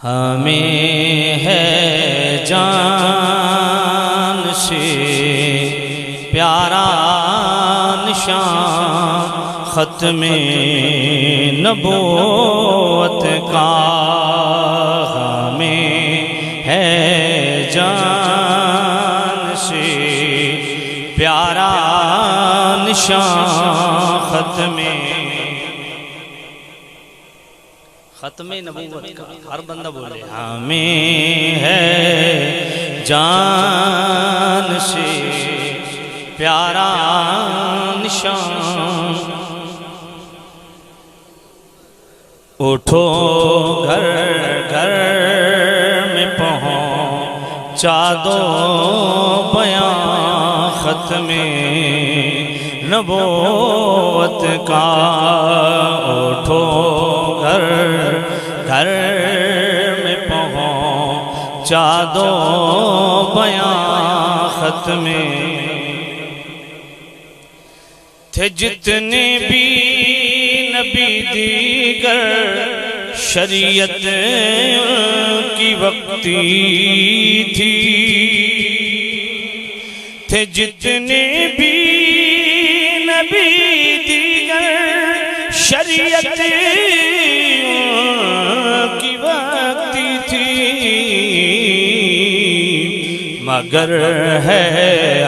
ہمیں ہے جان سے پیارا نشان ختم نبوت کا، ہمیں ہے جان سے پیارا نشان ختم نبوت کا۔ ہر بندہ بولے ہمیں ہے جان سے پیارا نشان، اٹھو گھر گھر میں پہنچا دو بیان ختم نبوت کا، اٹھو گھر گھر میں پہنچا دو بیان ختم۔ تھے جتنے بھی نبی دیگر شریعت کی وقتی تھی، تھے جتنے بھی نبی دیگر شریعت کی وقتی تھی، مگر ہے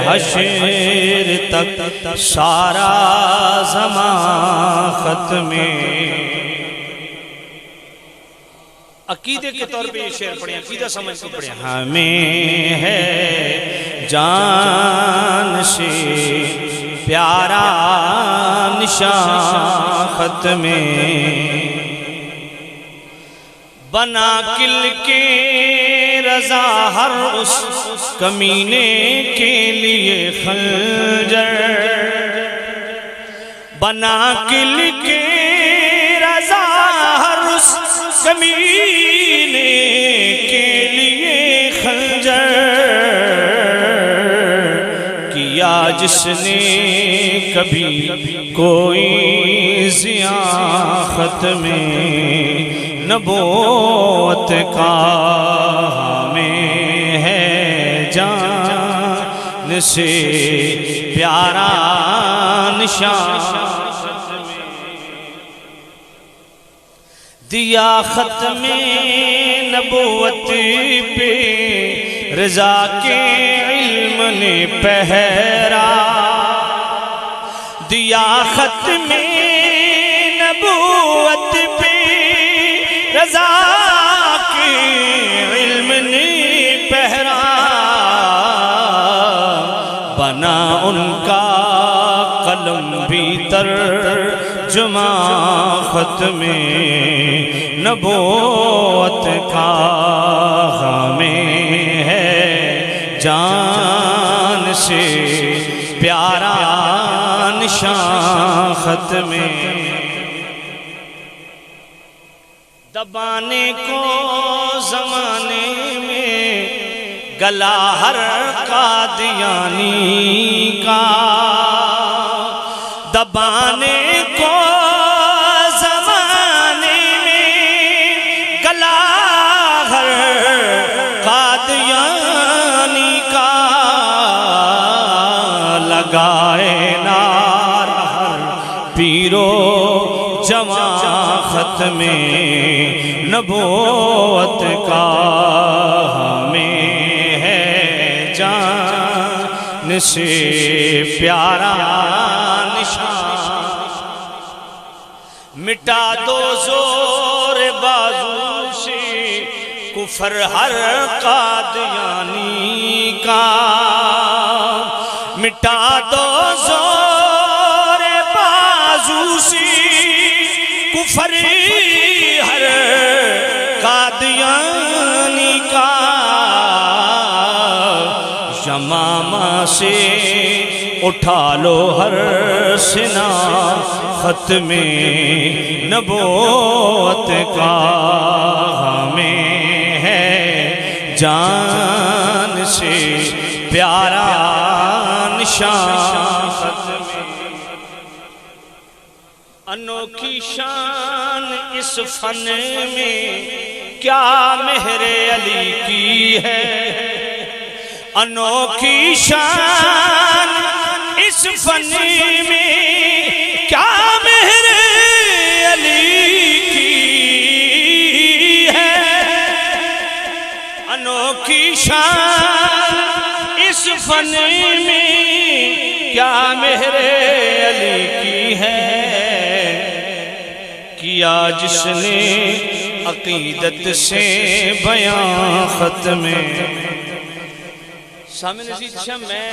حشر تک سارا زمان ختم۔ عقیدے کے طور پہ یہ شعر پڑھیں، عقیدہ سمجھ کے پڑھیں۔ ہمیں ہے جان سے پیارا نشان ختم، بنا کل کے رضا ہر اس کمینے کے لیے خنجر، بنا کل کے رضا ہر اس کمینے کے لیے خنجر، کیا جس نے کبھی کوئی زیاں ختم نبوت کا، ہمیں ہے جان سے پیارا نشان دیا ختم نبوت پہ رضا کے علم نے پہرا، دیا ختم نبوت پہ رضا کے علم نے پہرا، بنا ان کا قلم بھی ترجمہ ختم نبوت کا، ہمیں ہے جان سے پیارا نشان ختم۔ دبانے کو زمانے میں گلا ہر قادیانی کا، دبانے کو زمانے میں گلا ہر قادیانی کا، لگائے نار ہر پیرو جوان ختم نبوت کا، ہمیں ہے جان سے پیارا نشان، مٹا دو زور بازو سے کفر ہر قادیانی کا، مٹا دو زور بازو سے کفر ہر قادیانی کا، یمامہ سے اٹھا لو ہر سنا ختم نبوت کا، ہمیں ہے جان سے پیارا نشان ختم۔ انوکھی شان اس فن میں کیا مہر علی کی ہے، انوکھی شان اس فن میں کیا مہر علی کی ہے، انوکھی شان اس فن میں کیا مہر علی کی ہے، کیا جس نے عقیدت سے بیان ختم سامنے نزید شاہ میں